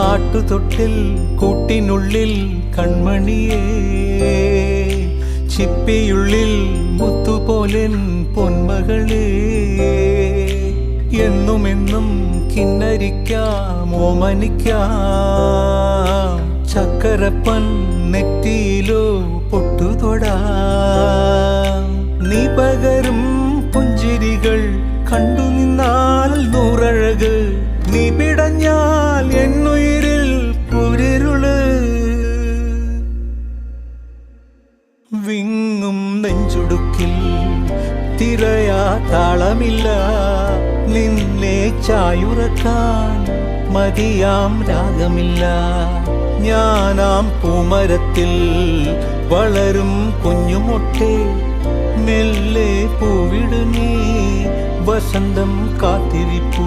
ആട്ടുതൊട്ടിൽ കൂട്ടിനുള്ളിൽ കൺമണിയേ, ചിപ്പിയുള്ളിൽ മുത്തുപോലെൻ പൊന്മകളേ, എന്നുമെന്നും കിന്നരിക്കാം ഓമനിക്കാം, ചക്കരപ്പൻ നെറ്റിയിലോ പൊട്ടുതൊടാം. നീ പകരും പുഞ്ചിരികൾ കണ്ടു നിന്നാൽ നൂറഴക്, നീ പിടഞ്ഞാൽ എന്നുയിരിൽ കുരിരുള്. വിങ്ങും നെഞ്ചുടുക്കിൽ തിരയാ താളമില്ല, നിന്നെ ചായുറക്കാൻ മതിയാം രാഗമില്ല. ഞാനാം പൂമരത്തിൽ വളരും കുഞ്ഞുമൊട്ടെ, മെല്ലെ പൂവിടു നീ വസന്തം കാത്തിരിപ്പൂ.